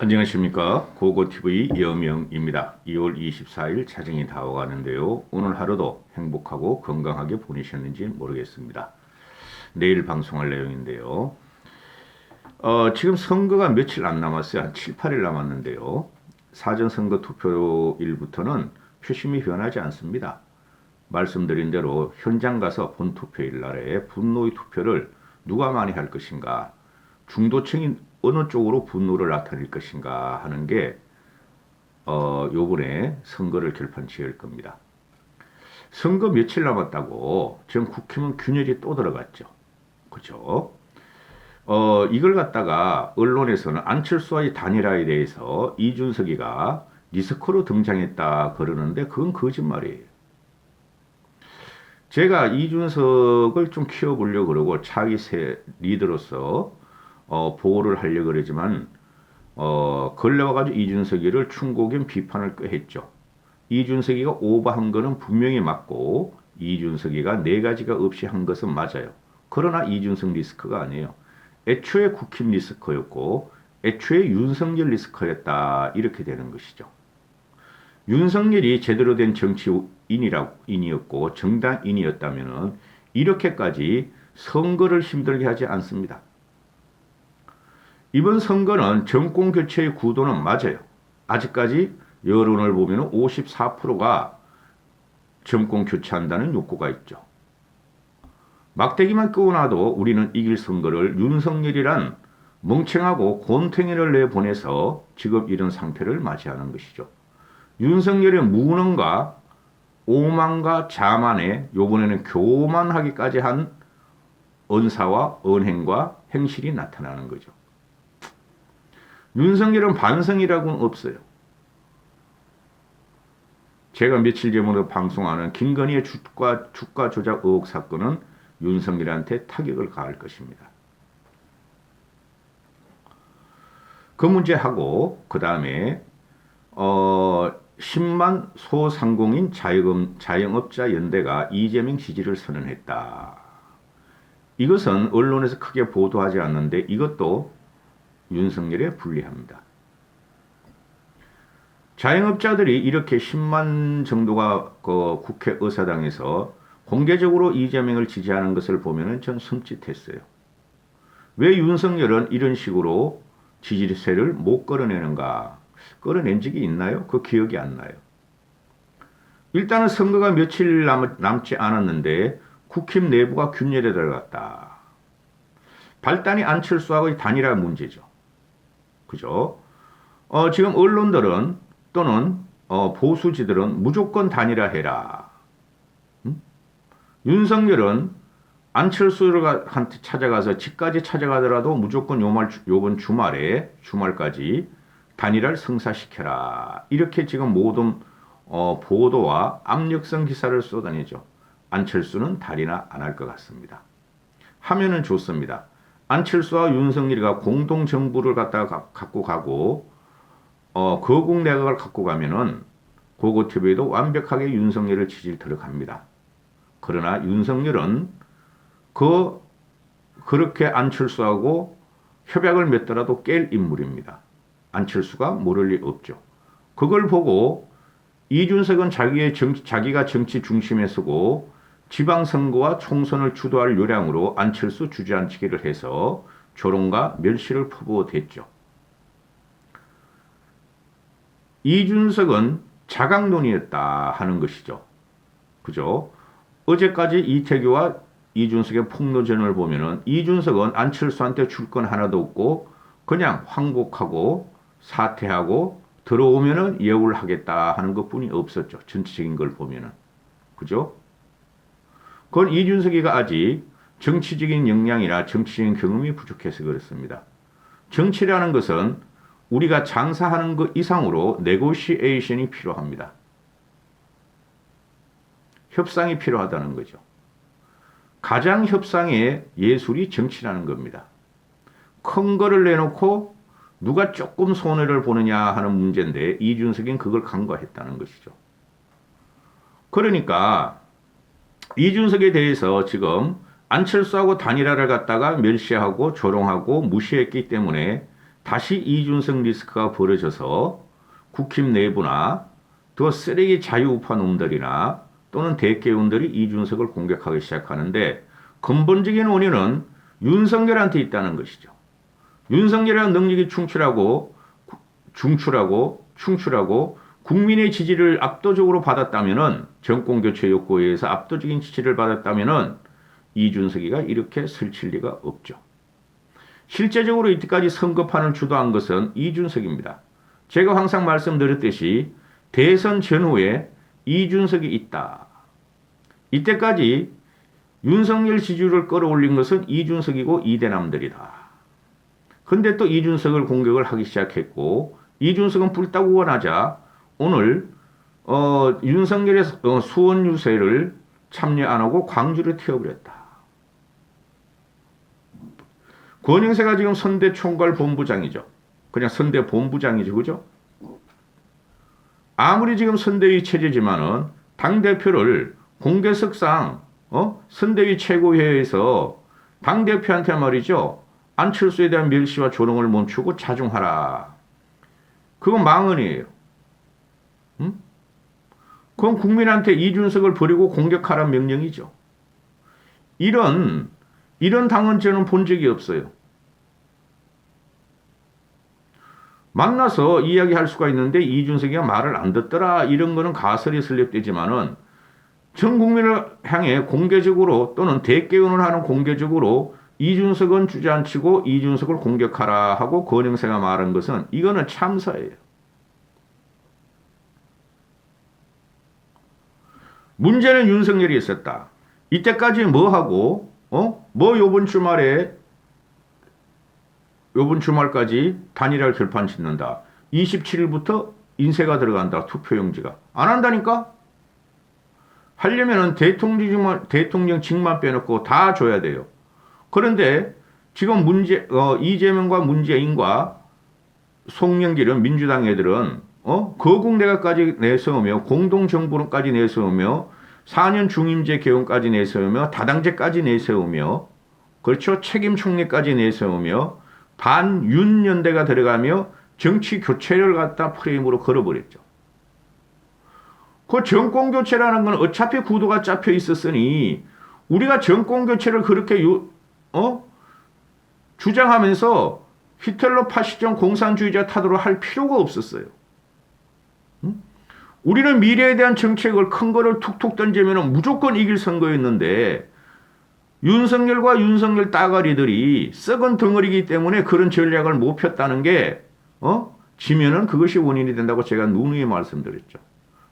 안녕하십니까. 고고TV 여명입니다. 2월 24일 자정이 다가가는데요. 오늘 하루도 행복하고 건강하게 보내셨는지 모르겠습니다. 내일 방송할 내용인데요. 지금 선거가 며칠 안 남았어요. 한 7, 8일 남았는데요. 사전선거 투표일부터는 표심이 변하지 않습니다. 말씀드린 대로 현장 가서 본투표일 날에 분노의 투표를 누가 많이 할 것인가, 중도층이 어느 쪽으로 분노를 나타낼 것인가 하는 게 요번에 선거를 결판 지을 겁니다. 선거 며칠 남았다고 지금 국힘은 균열이 또 들어갔죠. 그죠? 이걸 갖다가 언론에서는 안철수와의 단일화에 대해서 이준석이가 리스크로 등장했다 그러는데 그건 거짓말이에요. 제가 이준석을 좀 키워보려고 그러고 차기 새 리더로서 보호를 하려고 그러지만 걸레 와가지고 이준석이를 충고겸 비판을 꾀했죠. 이준석이가 오버한 거는 분명히 맞고 이준석이가 네 가지가 없이 한 것은 맞아요. 그러나 이준석 리스크가 아니에요. 애초에 국힘 리스크였고 애초에 윤석열 리스크였다 이렇게 되는 것이죠. 윤석열이 제대로 된 정치인이었고 정당인이었다면 이렇게까지 선거를 힘들게 하지 않습니다. 이번 선거는 정권 교체의 구도는 맞아요. 아직까지 여론을 보면 54%가 정권 교체한다는 욕구가 있죠. 막대기만 끄고나도 우리는 이길 선거를 윤석열이란 멍청하고 곤탱이를 내보내서 지금 이런 상태를 맞이하는 것이죠. 윤석열의 무능과 오만과 자만에 요번에는 교만하기까지 한 언사와 언행과 행실이 나타나는 거죠. 윤석열은 반성이라고는 없어요. 제가 며칠 전에 방송하는 김건희의 주가 조작 의혹 사건은 윤석열한테 타격을 가할 것입니다. 그 문제하고 그 다음에 10만 소상공인 자영업자 연대가 이재명 지지를 선언했다. 이것은 언론에서 크게 보도하지 않는데 이것도 윤석열에 불리합니다. 자영업자들이 이렇게 10만 정도가 그 국회의사당에서 공개적으로 이재명을 지지하는 것을 보면 전 섬찟했어요. 왜 윤석열은 이런 식으로 지지세를 못 끌어내는가? 끌어낸 적이 있나요? 그 기억이 안 나요. 일단은 선거가 며칠 남지 않았는데 국힘 내부가 균열에 들어갔다. 발단이 안철수하고의 단일화 문제죠. 그죠? 지금 언론들은 또는 보수지들은 무조건 단일화해라. 윤석열은 안철수한테 찾아가서 집까지 찾아가더라도 무조건 요번 주말까지 단일화를 성사시켜라. 이렇게 지금 모든 보도와 압력성 기사를 쏟아내죠. 안철수는 단일화 안 할 것 같습니다. 하면은 좋습니다. 안철수와 윤석열이가 공동 정부를 갖고 가고 거국 내각을 갖고 가면은 고고TV도 완벽하게 윤석열을 지지를 들어갑니다. 그러나 윤석열은 그렇게 안철수하고 협약을 맺더라도 깰 인물입니다. 안철수가 모를 리 없죠. 그걸 보고 이준석은 자기가 정치 중심에 서고 지방선거와 총선을 주도할 요량으로 안철수 주저앉히기를 해서 조롱과 멸시를 퍼부어댔죠. 이준석은 자강론이었다 하는 것이죠. 그죠? 어제까지 이태규와 이준석의 폭로전을 보면은 이준석은 안철수한테 줄 건 하나도 없고 그냥 항복하고 사퇴하고 들어오면은 예우를 하겠다 하는 것뿐이 없었죠. 전체적인 걸 보면은. 그죠? 그건 이준석이가 아직 정치적인 역량이나 정치적인 경험이 부족해서 그렇습니다. 정치라는 것은 우리가 장사하는 것 이상으로 네고시에이션이 필요합니다. 협상이 필요하다는 거죠. 가장 협상의 예술이 정치라는 겁니다. 큰 거를 내놓고 누가 조금 손해를 보느냐 하는 문제인데 이준석은 그걸 간과했다는 것이죠. 그러니까 이준석에 대해서 지금 안철수하고 단일화를 갖다가 멸시하고 조롱하고 무시했기 때문에 다시 이준석 리스크가 벌어져서 국힘 내부나 더 쓰레기 자유우파 놈들이나 또는 대개운들이 이준석을 공격하기 시작하는데 근본적인 원인은 윤석열한테 있다는 것이죠. 윤석열이라는 능력이 충출하고 국민의 지지를 압도적으로 받았다면은 정권교체 욕구에 의해서 압도적인 지지를 받았다면은 이준석이가 이렇게 설칠 리가 없죠. 실제적으로 이때까지 선거판을 주도한 것은 이준석입니다. 제가 항상 말씀드렸듯이 대선 전후에 이준석이 있다. 이때까지 윤석열 지지율을 끌어올린 것은 이준석이고 이대남들이다. 근데 또 이준석을 공격을 하기 시작했고 이준석은 불타고 나자 오늘 윤석열의 수원 유세를 참여 안 하고 광주를 태워버렸다. 권영세가 지금 선대 총괄 본부장이죠. 그냥 선대 본부장이죠. 그죠? 아무리 지금 선대위 체제지만은 당대표를 공개석상 선대위 최고회의에서 당대표한테 말이죠. 안철수에 대한 멸시와 조롱을 멈추고 자중하라. 그건 망언이에요. 응? 그건 국민한테 이준석을 버리고 공격하라는 명령이죠. 이런 당은 저는 본 적이 없어요. 만나서 이야기할 수가 있는데 이준석이가 말을 안 듣더라 이런 거는 가설이 설립되지만은 전 국민을 향해 공개적으로 또는 대개운을 하는 공개적으로 이준석은 주저앉히고 이준석을 공격하라 하고 권영세가 말한 것은 이거는 참사예요. 문제는 윤석열이 있었다. 이때까지 뭐 하고 요번 주말까지 단일화를 결판 짓는다. 27일부터 인쇄가 들어간다. 투표용지가. 안 한다니까? 하려면은 대통령직만 빼놓고 다 줘야 돼요. 그런데 지금 이재명과 문재인과 송영길은 민주당 애들은 거국 내각까지 내세우며 공동정부론까지 내세우며 4년 중임제 개헌까지 내세우며 다당제까지 내세우며 그렇죠. 책임 총리까지 내세우며 반윤연대가 들어가며 정치 교체를 갖다 프레임으로 걸어버렸죠. 그 정권 교체라는 건 어차피 구도가 잡혀 있었으니 우리가 정권 교체를 그렇게 주장하면서 히틀러 파시즘 공산주의자 타도를 할 필요가 없었어요. 응? 우리는 미래에 대한 정책을 큰 거를 툭툭 던지면 무조건 이길 선거였는데 윤석열과 윤석열 따가리들이 썩은 덩어리이기 때문에 그런 전략을 못 폈다는 게 지면은 그것이 원인이 된다고 제가 누누이 말씀드렸죠.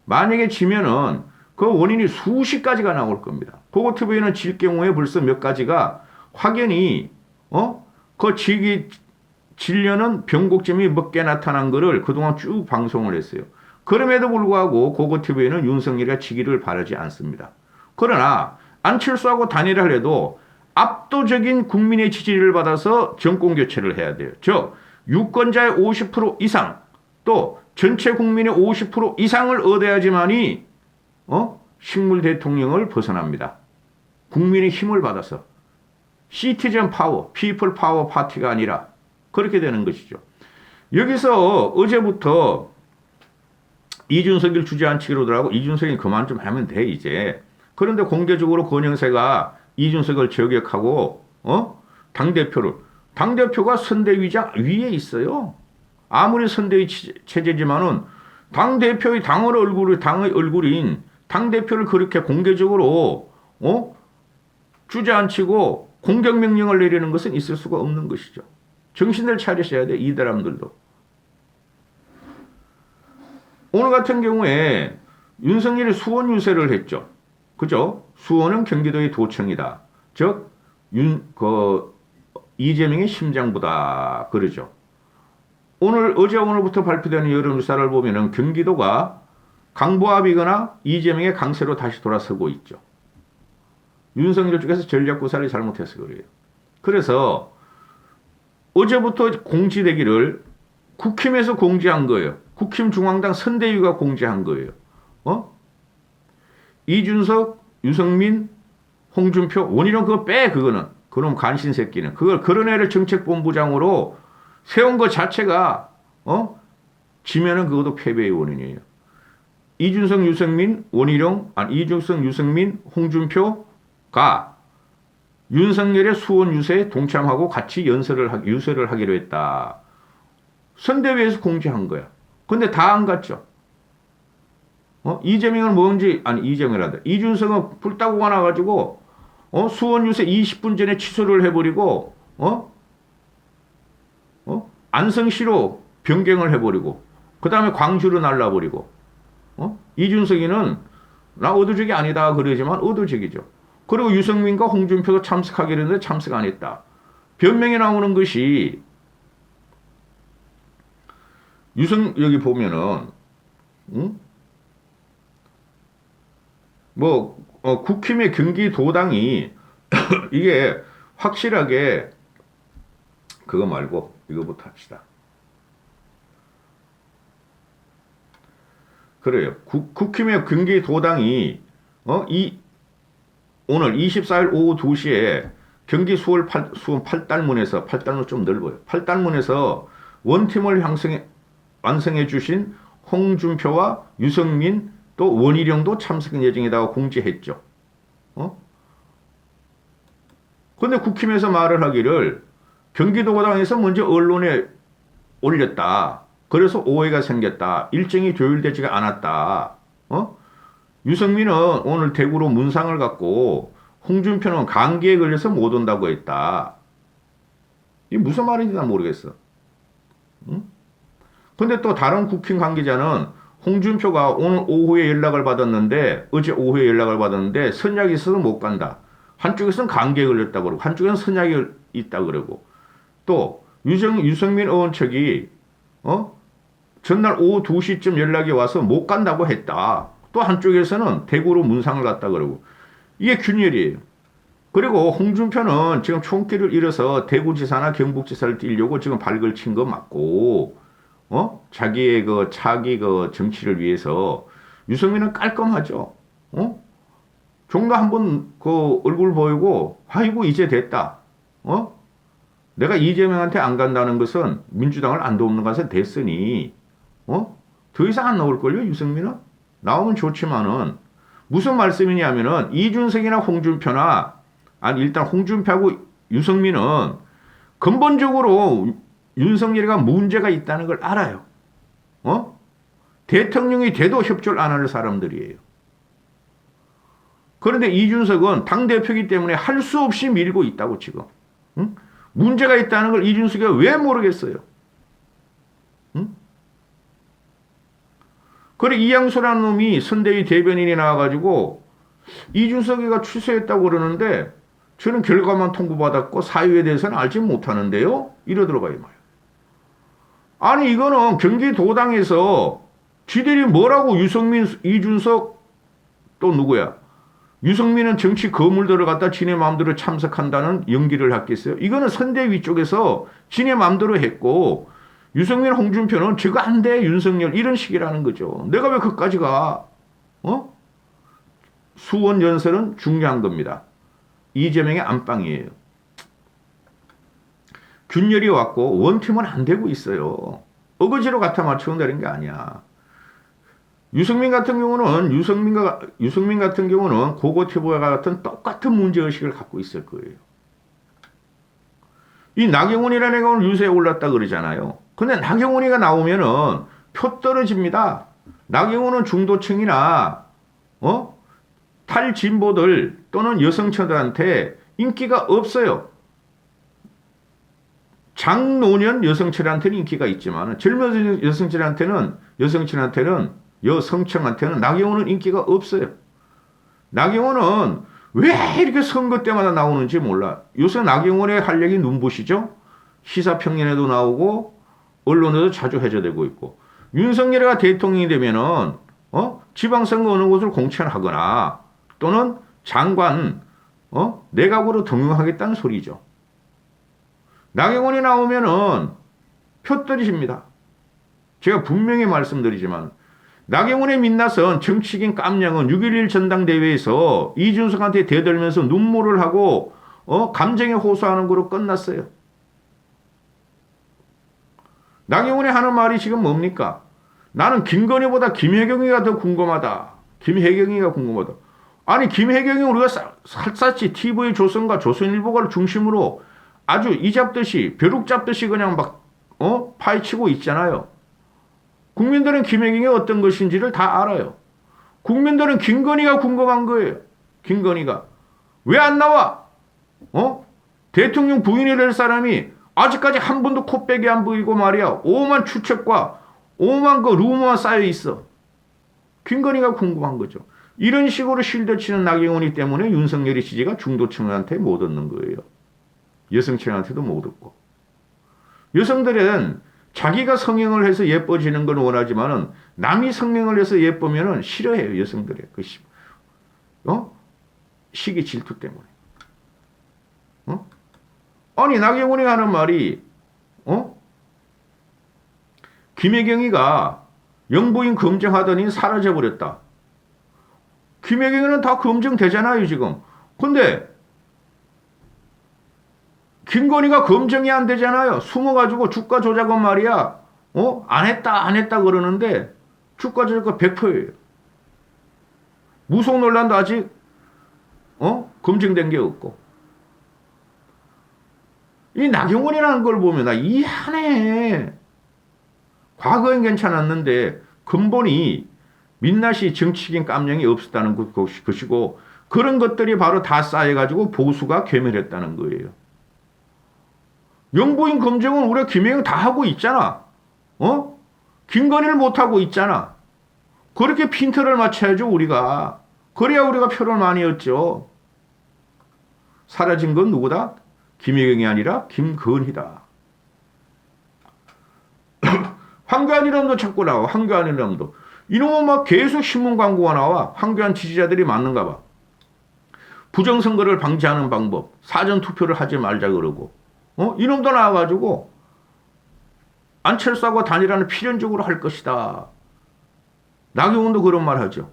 만약에 지면은 그 원인이 수십 가지가 나올 겁니다. 고고TV는 질 경우에 벌써 몇 가지가 확연히 그 질려는 변곡점이 몇 개 나타난 거를 그동안 쭉 방송을 했어요. 그럼에도 불구하고 고고TV는 윤석열이가 지기를 바라지 않습니다. 그러나 안철수하고 단일화를 해도 압도적인 국민의 지지를 받아서 정권 교체를 해야 돼요. 즉 유권자의 50% 이상 또 전체 국민의 50% 이상을 얻어야지만이 식물 대통령을 벗어납니다. 국민의 힘을 받아서 시티즌 파워, 피플 파워 파티가 아니라 그렇게 되는 것이죠. 여기서 어제부터 이준석을 주저앉히기로 하고 이준석이 그만 좀 하면 돼 이제. 그런데 공개적으로 권영세가 이준석을 저격하고 당대표가 선대위장 위에 있어요. 아무리 선대위 체제지만은 당의 얼굴인 당대표를 그렇게 공개적으로 주저앉히고 공격명령을 내리는 것은 있을 수가 없는 것이죠. 정신을 차리셔야 돼, 이 사람들도. 오늘 같은 경우에 윤석열이 수원 유세를 했죠. 그죠? 수원은 경기도의 도청이다. 즉, 이재명의 심장부다. 그러죠. 어제 오늘부터 발표되는 여론조사를 보면은 경기도가 강보합이거나 이재명의 강세로 다시 돌아서고 있죠. 윤석열 쪽에서 전략구사를 잘못해서 그래요. 그래서 어제부터 공지되기를 국힘에서 공지한 거예요. 국힘 중앙당 선대위가 공지한 거예요. 이준석, 유승민, 홍준표, 원희룡 그거 빼 그거는. 그놈 간신 새끼는. 그걸 그런 애를 정책본부장으로 세운 것 자체가 지면은 그것도 패배의 원인이에요. 이준석, 유승민, 원희룡, 이준석, 유승민, 홍준표가 윤석열의 수원 유세에 동참하고 같이 유세를 하기로 했다. 선대위에서 공지한 거야. 근데 다 안 갔죠. 이재명은 이재명이란다. 이준석은 불따구가 나가지고 수원 유세 20분 전에 취소를 해버리고 안성시로 변경을 해버리고 그 다음에 광주로 날라버리고 이준석이는 나 의도적이 아니다 그러지만 의도적이죠. 그리고 유승민과 홍준표도 참석하기로 했는데 참석 안 했다. 변명이 나오는 것이 여기 보면은 국힘의 경기도당이 이게 확실하게 그거 말고 이거부터 합시다. 그래요. 국힘의 경기도당이 오늘 24일 오후 2시에 경기 수원 8달문에서 8달문 좀 넓어요. 8달문에서 원팀을 완성해 주신 홍준표와 유승민 또 원희룡도 참석 예정이라고 공지했죠. 근데 국힘에서 말을 하기를 경기도당에서 먼저 언론에 올렸다. 그래서 오해가 생겼다. 일정이 조율되지가 않았다. 유승민은 오늘 대구로 문상을 갖고 홍준표는 감기에 걸려서 못 온다고 했다. 이게 무슨 말인지 난 모르겠어. 근데 또 다른 국힘 관계자는 홍준표가 오늘 오후에 연락을 받았는데 어제 오후에 연락을 받았는데 선약이 있어서 못 간다. 한쪽에서는 감기에 걸렸다고 그러고 한쪽에서는 선약이 있다고 그러고 또 유승민 의원 측이 전날 오후 2시쯤 연락이 와서 못 간다고 했다. 또 한쪽에서는 대구로 문상을 갔다 그러고 이게 균열이에요. 그리고 홍준표는 지금 총기를 잃어서 대구지사나 경북지사를 뛰려고 지금 발걸 친 거 맞고 자기의 차기 정치를 위해서 유승민은 깔끔하죠. 종로 한번 얼굴 보이고 아이고 이제 됐다. 내가 이재명한테 안 간다는 것은 민주당을 안 돕는 것에 됐으니 더 이상 안 나올걸요 유승민은? 나오면 좋지만은 무슨 말씀이냐면은 이준석이나 홍준표나 일단 홍준표하고 유승민은 근본적으로 윤석열이가 문제가 있다는 걸 알아요. 대통령이 돼도 협조를 안 할 사람들이에요. 그런데 이준석은 당대표이기 때문에 할 수 없이 밀고 있다고 지금. 문제가 있다는 걸 이준석이 왜 모르겠어요. 그래 이양수라는 놈이 선대위 대변인이 나와가지고 이준석이가 취소했다고 그러는데 저는 결과만 통보받았고 사유에 대해서는 알지 못하는데요. 이러더라고요. 말이에요. 아니 이거는 경기도당에서 지들이 뭐라고 유승민, 이준석 또 누구야? 유승민은 정치 거물들을 갖다 지네 마음대로 참석한다는 연기를 했겠어요. 이거는 선대위 쪽에서 지네 마음대로 했고 유승민, 홍준표는 저거 안 돼, 윤석열 이런 식이라는 거죠. 내가 왜 그까지 가? 수원 연설은 중요한 겁니다. 이재명의 안방이에요. 균열이 왔고 원팀은 안 되고 있어요. 어거지로 갖다 맞추면 되는 게 아니야. 유승민 같은 경우는 고고티보와 같은 똑같은 문제의식을 갖고 있을 거예요. 이 나경원이라는 애가 오늘 유세에 올랐다 그러잖아요. 근데 나경원이가 나오면은 표 떨어집니다. 나경원은 중도층이나 탈진보들 또는 여성층들한테 인기가 없어요. 장노년 여성층한테는 인기가 있지만 젊은 여성층한테는 나경원은 인기가 없어요. 나경원은 왜 이렇게 선거 때마다 나오는지 몰라. 요새 나경원의 활약이 눈부시죠? 시사평론에도 나오고 언론에도 자주 회자되고 있고 윤석열이가 대통령이 되면은 지방선거 어느 곳을 공천하거나 또는 장관 내각으로 등용하겠다는 소리죠. 나경원이 나오면은 표 떨어집니다. 제가 분명히 말씀드리지만 나경원의 민낯은 정치인 깜냥은 6.11 전당대회에서 이준석한테 대들면서 눈물을 하고 감정에 호소하는 거로 끝났어요. 나경원이 하는 말이 지금 뭡니까? 나는 김건희보다 김혜경이가 더 궁금하다. 김혜경이가 궁금하다. 아니 김혜경이 우리가 샅샅이 TV 조선과 조선일보를 중심으로 아주 이 잡듯이 벼룩 잡듯이 그냥 막 파헤치고 있잖아요. 국민들은 김혜경이 어떤 것인지를 다 알아요. 국민들은 김건희가 궁금한 거예요. 김건희가 왜 안 나와? 대통령 부인이 될 사람이 아직까지 한 번도 코빼기 안 보이고 말이야. 오만 추측과 오만 그 루머만 쌓여 있어. 김건희가 궁금한 거죠. 이런 식으로 실드치는 나경원이 때문에 윤석열이 지지가 중도층한테 못 얻는 거예요. 여성층한테도 못 얻고. 여성들은 자기가 성형을 해서 예뻐지는 걸 원하지만은 남이 성형을 해서 예쁘면은 싫어해요. 여성들의 그 시기 질투 때문에. 아니 나경원이 하는 말이 김혜경이가 영부인 검증하더니 사라져버렸다. 김혜경이는 다 검증되잖아요 지금. 근데 김건희가 검증이 안 되잖아요. 숨어가지고 주가 조작은 말이야. 안 했다 그러는데 주가 조작은 100%예요. 무속 논란도 아직 검증된 게 없고. 이 나경원이라는 걸 보면 나 이해하네. 과거엔 괜찮았는데 근본이 민낯이 정치적인 깜냥이 없었다는 것이고 그런 것들이 바로 다 쌓여가지고 보수가 괴멸했다는 거예요. 영부인 검증은 우리가 김혜경 다 하고 있잖아. 김건희를 못하고 있잖아. 그렇게 핀트를 맞춰야죠 우리가. 그래야 우리가 표를 많이 얻죠. 사라진 건 누구다? 김혜경이 아니라 김건희다. 황교안 이름도 자꾸 나와. 황교안 이름도. 이놈은 막 계속 신문 광고가 나와. 황교안 지지자들이 맞는가 봐. 부정선거를 방지하는 방법. 사전투표를 하지 말자 그러고. 이놈도 나와가지고 안철수하고 단일화는 필연적으로 할 것이다. 나경원도 그런 말 하죠.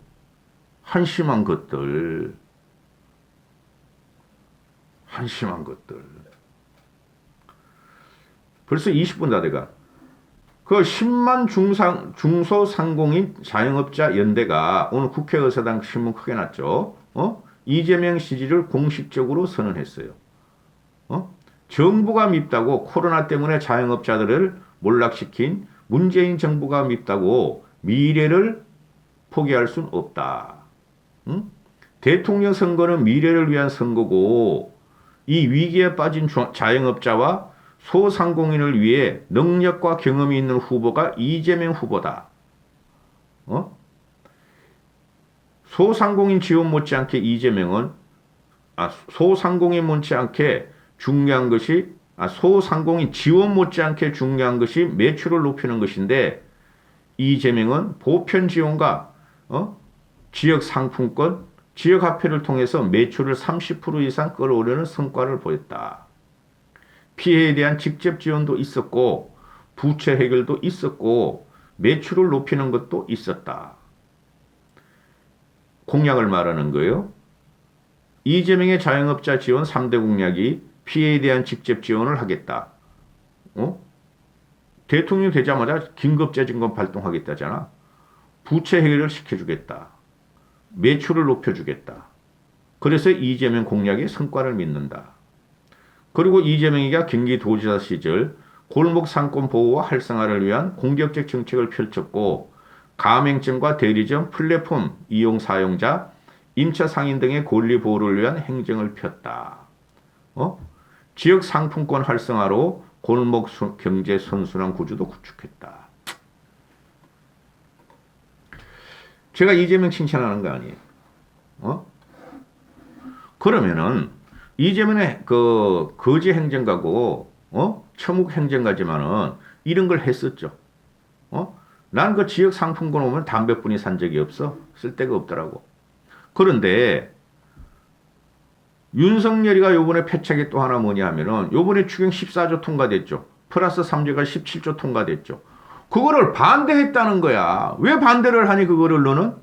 한심한 것들. 한심한 것들. 벌써 20분 다 돼가. 그 10만 중소상공인 자영업자 연대가 오늘 국회의사당 신문 크게 났죠. 이재명 지지를 공식적으로 선언했어요. 정부가 밉다고 코로나 때문에 자영업자들을 몰락시킨 문재인 정부가 밉다고 미래를 포기할 순 없다. 대통령 선거는 미래를 위한 선거고 이 위기에 빠진 자영업자와 소상공인을 위해 능력과 경험이 있는 후보가 이재명 후보다. 소상공인 지원 못지않게 이재명은 소상공인 못지않게 중요한 것이 소상공인 지원 못지않게 중요한 것이 매출을 높이는 것인데 이재명은 보편 지원과 지역 상품권, 지역 화폐를 통해서 매출을 30% 이상 끌어오르는 성과를 보였다. 피해에 대한 직접 지원도 있었고 부채 해결도 있었고 매출을 높이는 것도 있었다. 공약을 말하는 거예요. 이재명의 자영업자 지원 3대 공약이 피해에 대한 직접 지원을 하겠다. 대통령 되자마자 긴급재정권 발동하겠다잖아. 부채 해결을 시켜주겠다. 매출을 높여주겠다. 그래서 이재명 공약의 성과를 믿는다. 그리고 이재명이가 경기도지사 시절 골목 상권 보호와 활성화를 위한 공격적 정책을 펼쳤고 가맹점과 대리점, 플랫폼 이용 사용자, 임차 상인 등의 권리 보호를 위한 행정을 폈다. 지역 상품권 활성화로 골목 경제 선순환 구조도 구축했다. 제가 이재명 칭찬하는 거 아니에요. 그러면은 이재명의 그 거지 행정가고 처묵 행정가지만은 이런 걸 했었죠. 난 그 지역 상품권 오면 담배뿐이 산 적이 없어. 쓸 데가 없더라고. 그런데 윤석열이가 요번에 패착이 또 하나 뭐냐 하면은 요번에 추경 14조 통과됐죠. 플러스 3조가 17조 통과됐죠. 그거를 반대했다는 거야. 왜 반대를 하니 그거를 너는?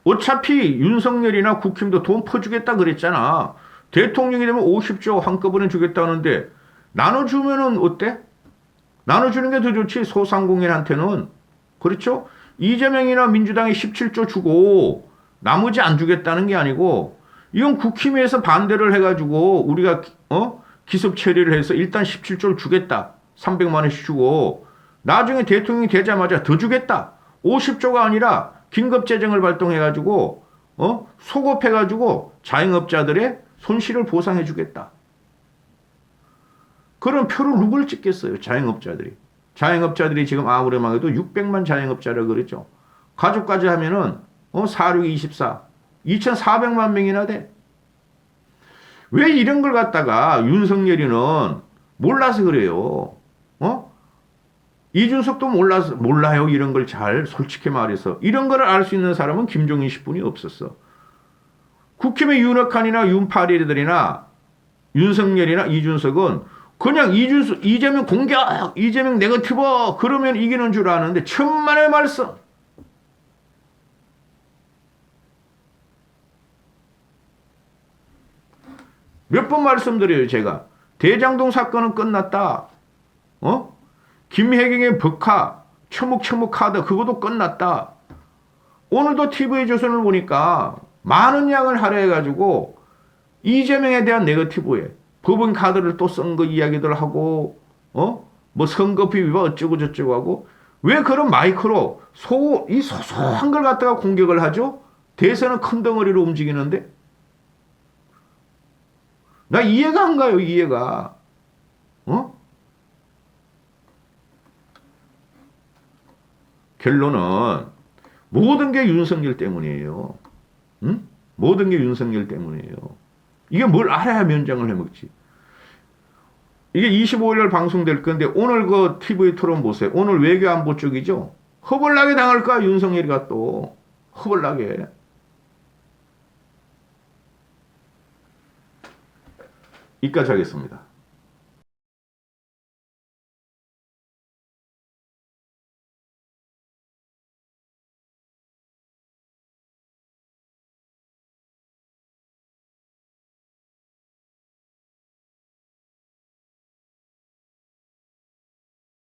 어차피 윤석열이나 국힘도 돈 퍼주겠다 그랬잖아. 대통령이 되면 50조 한꺼번에 주겠다는데 나눠주면은 어때? 나눠주는 게 더 좋지. 소상공인한테는. 그렇죠? 이재명이나 민주당이 17조 주고 나머지 안 주겠다는 게 아니고 이건 국힘에서 반대를 해가지고 우리가 기습 처리를 해서 일단 17조를 주겠다. 300만 원씩 주고 나중에 대통령이 되자마자 더 주겠다. 50조가 아니라 긴급재정을 발동해가지고 소급해가지고 자영업자들의 손실을 보상해 주겠다. 그런 표를 누굴 찍겠어요? 자영업자들이. 자영업자들이 지금 아무래만 해도 600만 자영업자라 그러죠. 가족까지 하면은 46, 24, 2,400만 명이나 돼. 왜 이런 걸 갖다가 윤석열이는 몰라서 그래요. 이준석도 몰라요. 이런 걸 잘, 솔직히 말해서. 이런 걸 알 수 있는 사람은 김종인 씨뿐이 없었어. 국힘의 윤핵관이나 윤파리들이나 윤석열이나 이준석은 그냥 이재명 공격, 이재명 네거티브, 그러면 이기는 줄 아는데, 천만의 말씀. 몇 번 말씀드려요, 제가. 대장동 사건은 끝났다. 김혜경의 법카, 처묵 카드, 그것도 끝났다. 오늘도 TV조선을 보니까 많은 양을 할애해가지고 이재명에 대한 네거티브에 법원 카드를 또 쓴 거 이야기들 하고, 뭐 선거비 위반 어쩌고 저쩌고 하고, 왜 그런 마이크로 이 소소한 걸 갖다가 공격을 하죠? 대선은 큰 덩어리로 움직이는데? 나 이해가 안 가요, 이해가. 결론은 모든 게 윤석열 때문이에요. 응? 모든 게 윤석열 때문이에요. 이게 뭘 알아야 면장을 해먹지. 이게 25일 날 방송될 건데 오늘 그 TV 토론 보세요. 오늘 외교안보 쪽이죠. 허벌나게 당할까 윤석열이가 또. 허벌나게. 이까지 하겠습니다.